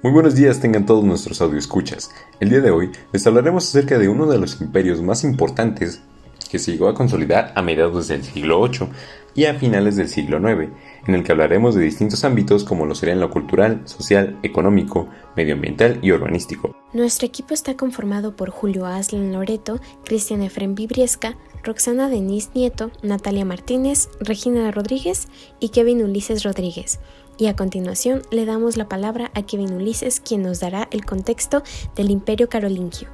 Muy buenos días tengan todos nuestros audioescuchas. El día de hoy les hablaremos acerca de uno de los imperios más importantes que se llegó a consolidar a mediados del siglo VIII y a finales del siglo IX, en el que hablaremos de distintos ámbitos como lo serían lo cultural, social, económico, medioambiental y urbanístico. Nuestro equipo está conformado por Julio Aslan Loreto, Cristian Efrén Vibriesca, Roxana Denise Nieto, Natalia Martínez, Regina Rodríguez y Kevin Ulises Rodríguez. Y a continuación le damos la palabra a Kevin Ulises, quien nos dará el contexto del Imperio Carolingio.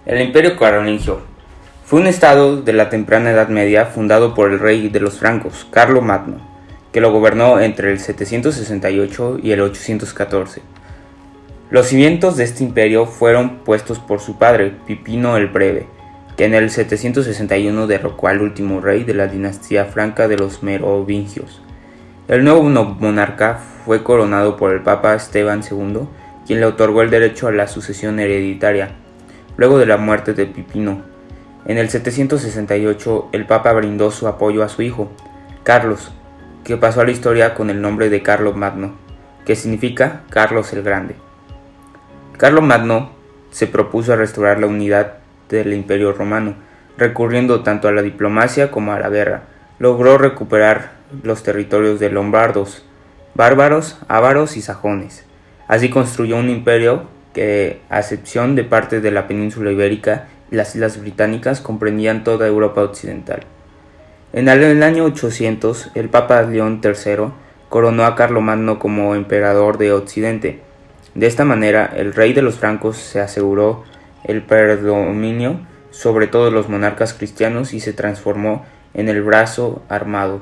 El Imperio Carolingio fue un estado de la temprana Edad Media fundado por el rey de los francos, Carlomagno, que lo gobernó entre el 768 y el 814. Los cimientos de este imperio fueron puestos por su padre, Pipino el Breve, que en el 761 derrocó al último rey de la dinastía franca de los merovingios. El nuevo monarca fue coronado por el Papa Esteban II, quien le otorgó el derecho a la sucesión hereditaria, luego de la muerte de Pipino. En el 768, el Papa brindó su apoyo a su hijo, Carlos, que pasó a la historia con el nombre de Carlomagno, que significa Carlos el Grande. Carlomagno se propuso restaurar la unidad del Imperio Romano, recurriendo tanto a la diplomacia como a la guerra. Logró recuperar los territorios de lombardos, bárbaros, ávaros y sajones. Así construyó un imperio que, a excepción de parte de la península ibérica y las islas británicas, comprendían toda Europa occidental. En el año 800, el Papa León III coronó a Carlomagno como emperador de Occidente. De esta manera, el rey de los francos se aseguró el predominio sobre todos los monarcas cristianos y se transformó en el brazo armado.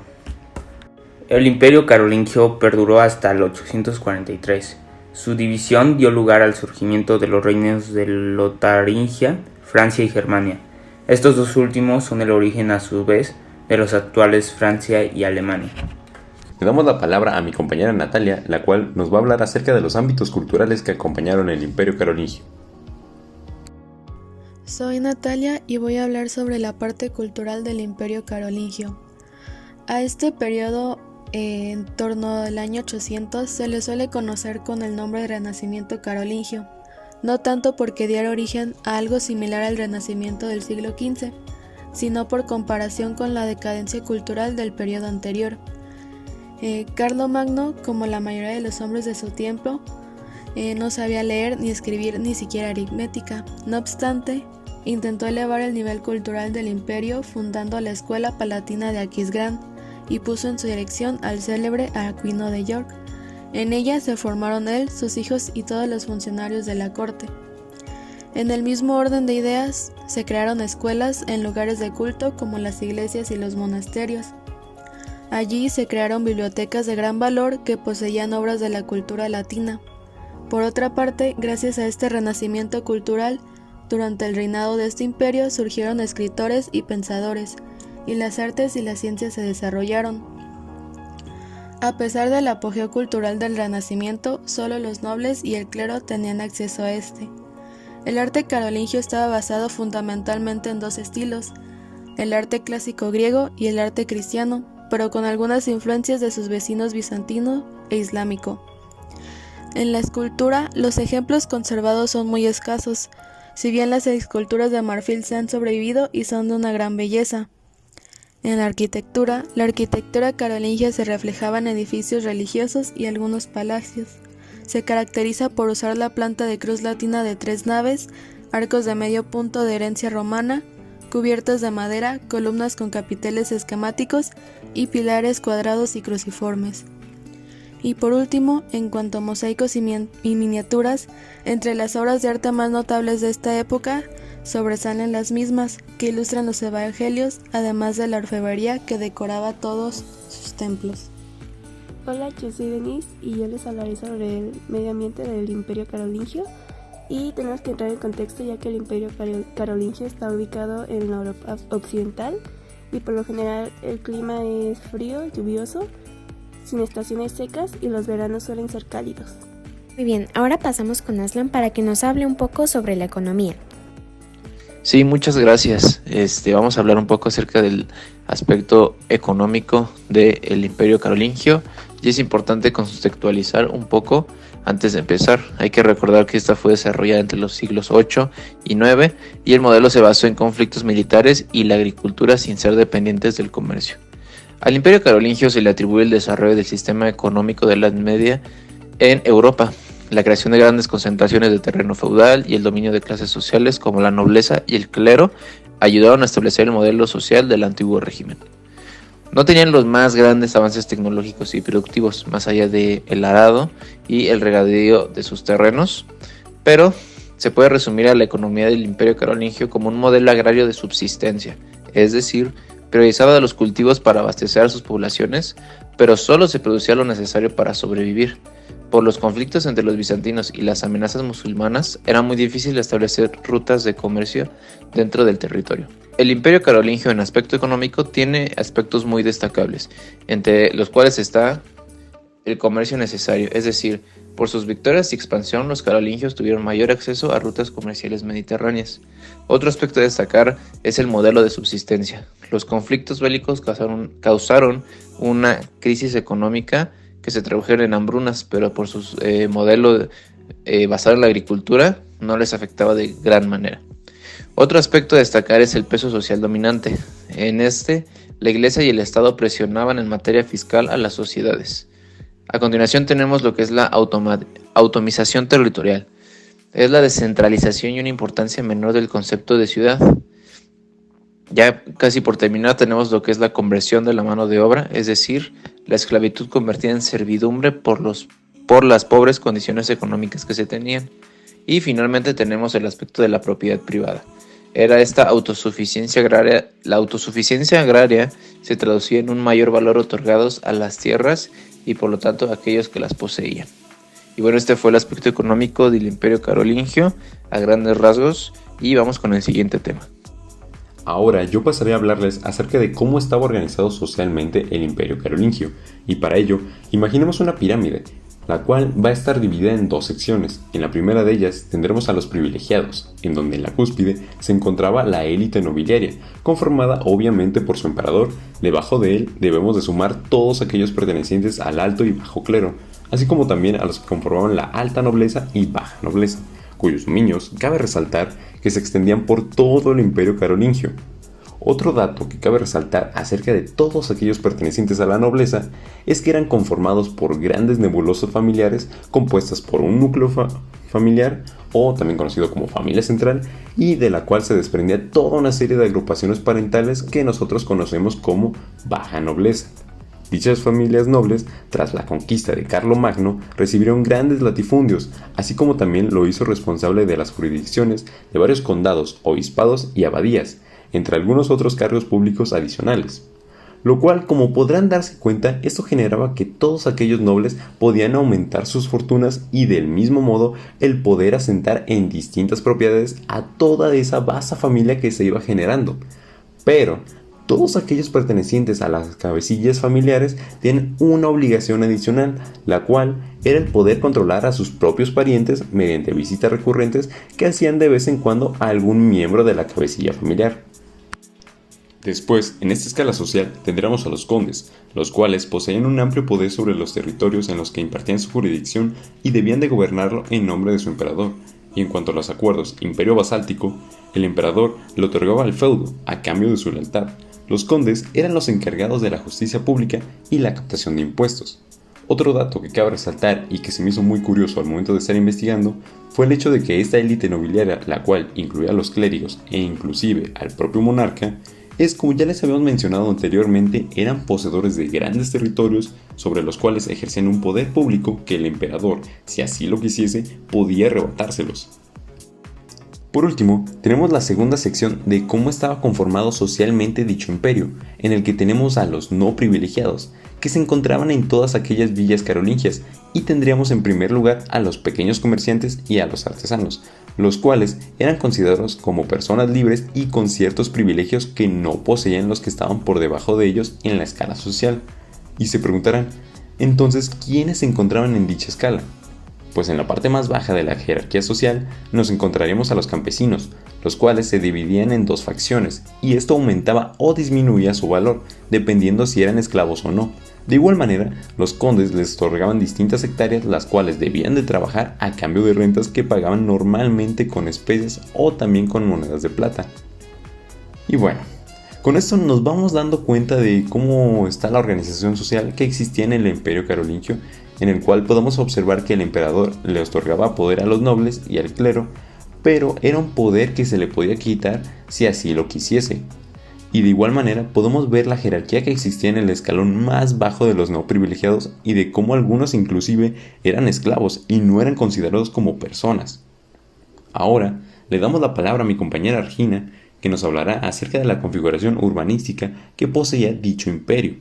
El Imperio Carolingio perduró hasta el 843. Su división dio lugar al surgimiento de los reinos de Lotaringia, Francia y Germania. Estos dos últimos son el origen, a su vez, de los actuales Francia y Alemania. Le damos la palabra a mi compañera Natalia, la cual nos va a hablar acerca de los ámbitos culturales que acompañaron el Imperio Carolingio. Soy Natalia y voy a hablar sobre la parte cultural del Imperio Carolingio. A este periodo, en torno al año 800, se le suele conocer con el nombre de Renacimiento Carolingio, no tanto porque diera origen a algo similar al Renacimiento del siglo XV, sino por comparación con la decadencia cultural del periodo anterior. Carlomagno, como la mayoría de los hombres de su tiempo, no sabía leer ni escribir ni siquiera aritmética. No obstante, intentó elevar el nivel cultural del imperio fundando la Escuela Palatina de Aquisgrán y puso en su dirección al célebre Aquino de York. En ella se formaron él, sus hijos y todos los funcionarios de la corte. En el mismo orden de ideas, se crearon escuelas en lugares de culto como las iglesias y los monasterios. Allí se crearon bibliotecas de gran valor que poseían obras de la cultura latina. Por otra parte, gracias a este renacimiento cultural, durante el reinado de este imperio surgieron escritores y pensadores, y las artes y las ciencias se desarrollaron. A pesar del apogeo cultural del Renacimiento, solo los nobles y el clero tenían acceso a este. El arte carolingio estaba basado fundamentalmente en dos estilos, el arte clásico griego y el arte cristiano, pero con algunas influencias de sus vecinos bizantino e islámico. En la escultura, los ejemplos conservados son muy escasos, si bien las esculturas de marfil se han sobrevivido y son de una gran belleza. En la arquitectura carolingia se reflejaba en edificios religiosos y algunos palacios. Se caracteriza por usar la planta de cruz latina de 3 naves, arcos de medio punto de herencia romana, cubiertas de madera, columnas con capiteles esquemáticos y pilares cuadrados y cruciformes. Y por último, en cuanto a mosaicos y miniaturas, entre las obras de arte más notables de esta época, sobresalen las mismas, que ilustran los evangelios, además de la orfebrería que decoraba todos sus templos. Hola, yo soy Denise y yo les hablaré sobre el medio ambiente del Imperio Carolingio. Y tenemos que entrar en contexto ya que el Imperio Carolingio está ubicado en la Europa occidental y por lo general el clima es frío, lluvioso, sin estaciones secas y los veranos suelen ser cálidos. Muy bien, ahora pasamos con Aslan para que nos hable un poco sobre la economía. Sí, muchas gracias. Vamos a hablar un poco acerca del aspecto económico del Imperio Carolingio y es importante contextualizar un poco antes de empezar. Hay que recordar que esta fue desarrollada entre los siglos 8 y 9 y el modelo se basó en conflictos militares y la agricultura sin ser dependientes del comercio. Al Imperio Carolingio se le atribuye el desarrollo del sistema económico de la Edad Media en Europa, la creación de grandes concentraciones de terreno feudal y el dominio de clases sociales como la nobleza y el clero ayudaron a establecer el modelo social del antiguo régimen. No tenían los más grandes avances tecnológicos y productivos, más allá del arado y el regadío de sus terrenos, pero se puede resumir a la economía del Imperio Carolingio como un modelo agrario de subsistencia, es decir, priorizaba los cultivos para abastecer a sus poblaciones, pero solo se producía lo necesario para sobrevivir. Por los conflictos entre los bizantinos y las amenazas musulmanas, era muy difícil establecer rutas de comercio dentro del territorio. El Imperio Carolingio en aspecto económico tiene aspectos muy destacables, entre los cuales está el comercio necesario, es decir, por sus victorias y expansión los carolingios tuvieron mayor acceso a rutas comerciales mediterráneas. Otro aspecto a destacar es el modelo de subsistencia. Los conflictos bélicos causaron una crisis económica que se tradujeron en hambrunas, pero por su modelo basado en la agricultura no les afectaba de gran manera. Otro aspecto a destacar es el peso social dominante. En la Iglesia y el Estado presionaban en materia fiscal a las sociedades. A continuación tenemos lo que es la automización territorial. Es la descentralización y una importancia menor del concepto de ciudad. Ya casi por terminar tenemos lo que es la conversión de la mano de obra, es decir, la esclavitud convertida en servidumbre por las pobres condiciones económicas que se tenían. Y finalmente tenemos el aspecto de la propiedad privada. Era esta autosuficiencia agraria. La autosuficiencia agraria se traducía en un mayor valor otorgados a las tierras y por lo tanto a aquellos que las poseían. Y bueno, este fue el aspecto económico del Imperio Carolingio a grandes rasgos y vamos con el siguiente tema. Ahora yo pasaré a hablarles acerca de cómo estaba organizado socialmente el Imperio Carolingio, y para ello imaginemos una pirámide, la cual va a estar dividida en dos secciones. En la primera de ellas tendremos a los privilegiados, en donde en la cúspide se encontraba la élite nobiliaria, conformada obviamente por su emperador. Debajo de él debemos de sumar todos aquellos pertenecientes al alto y bajo clero, así como también a los que conformaban la alta nobleza y baja nobleza, cuyos dominios cabe resaltar que se extendían por todo el Imperio Carolingio. Otro dato que cabe resaltar acerca de todos aquellos pertenecientes a la nobleza es que eran conformados por grandes nebulosas familiares compuestas por un núcleo familiar, o también conocido como familia central, y de la cual se desprendía toda una serie de agrupaciones parentales que nosotros conocemos como baja nobleza. Dichas familias nobles, tras la conquista de Carlomagno, recibieron grandes latifundios, así como también lo hizo responsable de las jurisdicciones de varios condados, obispados y abadías, entre algunos otros cargos públicos adicionales. Lo cual, como podrán darse cuenta, esto generaba que todos aquellos nobles podían aumentar sus fortunas y del mismo modo el poder asentar en distintas propiedades a toda esa vasta familia que se iba generando. Pero todos aquellos pertenecientes a las cabecillas familiares tienen una obligación adicional, la cual era el poder controlar a sus propios parientes mediante visitas recurrentes que hacían de vez en cuando a algún miembro de la cabecilla familiar. Después, en esta escala social, tendríamos a los condes, los cuales poseían un amplio poder sobre los territorios en los que impartían su jurisdicción y debían de gobernarlo en nombre de su emperador. Y en cuanto a los acuerdos imperio basáltico, el emperador le otorgaba al feudo a cambio de su lealtad. Los condes eran los encargados de la justicia pública y la captación de impuestos. Otro dato que cabe resaltar y que se me hizo muy curioso al momento de estar investigando fue el hecho de que esta élite nobiliaria, la cual incluía a los clérigos e inclusive al propio monarca, como ya les habíamos mencionado anteriormente, eran poseedores de grandes territorios sobre los cuales ejercían un poder público que el emperador, si así lo quisiese, podía arrebatárselos. Por último, tenemos la segunda sección de cómo estaba conformado socialmente dicho imperio, en el que tenemos a los no privilegiados, que se encontraban en todas aquellas villas carolingias, y tendríamos en primer lugar a los pequeños comerciantes y a los artesanos, los cuales eran considerados como personas libres y con ciertos privilegios que no poseían los que estaban por debajo de ellos en la escala social. Y se preguntarán, entonces, ¿quiénes se encontraban en dicha escala? Pues en la parte más baja de la jerarquía social nos encontraríamos a los campesinos, los cuales se dividían en dos facciones, y esto aumentaba o disminuía su valor, dependiendo si eran esclavos o no. De igual manera, los condes les otorgaban distintas hectáreas, las cuales debían de trabajar a cambio de rentas que pagaban normalmente con especies o también con monedas de plata. Y bueno, con esto nos vamos dando cuenta de cómo está la organización social que existía en el Imperio Carolingio, en el cual podemos observar que el emperador le otorgaba poder a los nobles y al clero, pero era un poder que se le podía quitar si así lo quisiese. Y de igual manera podemos ver la jerarquía que existía en el escalón más bajo de los no privilegiados y de cómo algunos inclusive eran esclavos y no eran considerados como personas. Ahora le damos la palabra a mi compañera Regina, que nos hablará acerca de la configuración urbanística que poseía dicho imperio.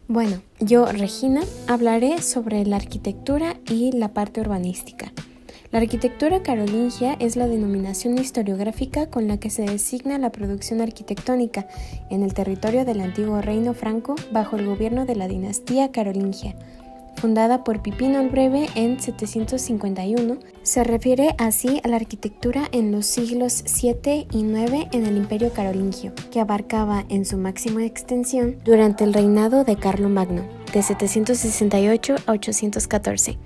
Bueno, yo, Regina, hablaré sobre la arquitectura y la parte urbanística. La arquitectura carolingia es la denominación historiográfica con la que se designa la producción arquitectónica en el territorio del antiguo reino franco bajo el gobierno de la dinastía carolingia. Fundada por Pipino el Breve en 751, se refiere así a la arquitectura en los siglos 7 y 9 en el Imperio Carolingio, que abarcaba en su máxima extensión durante el reinado de Carlomagno, de 768 a 814,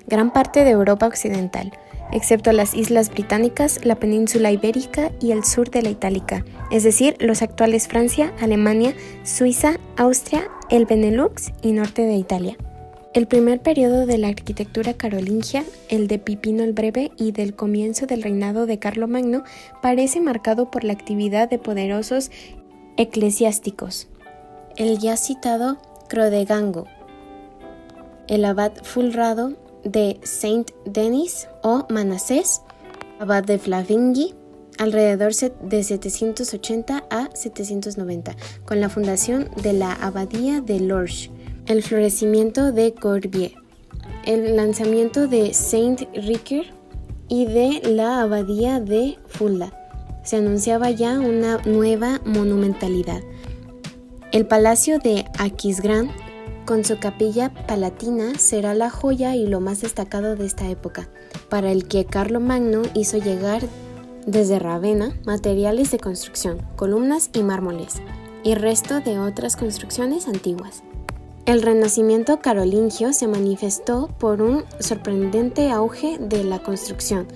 gran parte de Europa occidental, excepto las islas británicas, la península ibérica y el sur de la Itálica, es decir, los actuales Francia, Alemania, Suiza, Austria, el Benelux y norte de Italia. El primer periodo de la arquitectura carolingia, el de Pipino el Breve y del comienzo del reinado de Carlomagno, parece marcado por la actividad de poderosos eclesiásticos. El ya citado Chrodegango, el abad Fulrado de Saint-Denis o Manasés, abad de Flavigny, alrededor de 780 a 790, con la fundación de la abadía de Lorch, el florecimiento de Corbier, el lanzamiento de Saint-Riquier y de la abadía de Fulda. Se anunciaba ya una nueva monumentalidad. El palacio de Aquisgrán, con su capilla palatina, será la joya y lo más destacado de esta época, para el que Carlomagno hizo llegar desde Ravenna materiales de construcción, columnas y mármoles, y resto de otras construcciones antiguas. El renacimiento carolingio se manifestó por un sorprendente auge de la construcción.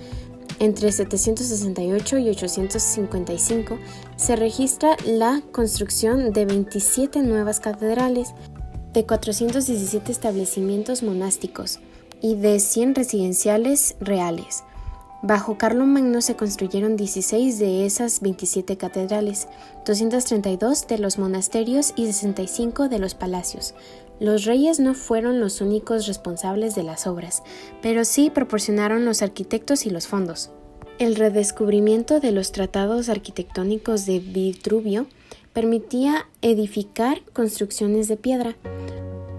Entre 768 y 855 se registra la construcción de 27 nuevas catedrales, de 417 establecimientos monásticos y de 100 residenciales reales. Bajo Carlomagno se construyeron 16 de esas 27 catedrales, 232 de los monasterios y 65 de los palacios. Los reyes no fueron los únicos responsables de las obras, pero sí proporcionaron los arquitectos y los fondos. El redescubrimiento de los tratados arquitectónicos de Vitruvio permitía edificar construcciones de piedra,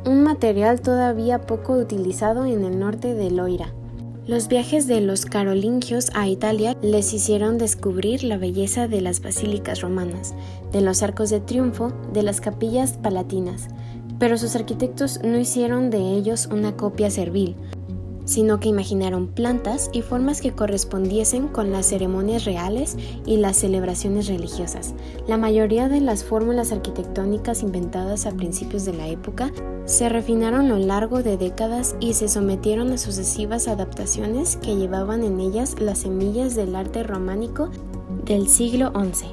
un material todavía poco utilizado en el norte de Loira. Los viajes de los carolingios a Italia les hicieron descubrir la belleza de las basílicas romanas, de los arcos de triunfo, de las capillas palatinas, pero sus arquitectos no hicieron de ellos una copia servil, sino que imaginaron plantas y formas que correspondiesen con las ceremonias reales y las celebraciones religiosas. La mayoría de las fórmulas arquitectónicas inventadas a principios de la época se refinaron a lo largo de décadas y se sometieron a sucesivas adaptaciones que llevaban en ellas las semillas del arte románico del siglo XI.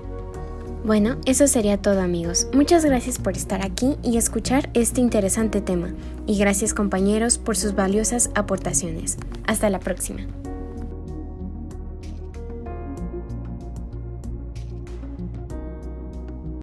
Bueno, eso sería todo, amigos. Muchas gracias por estar aquí y escuchar este interesante tema. Y gracias, compañeros, por sus valiosas aportaciones. Hasta la próxima.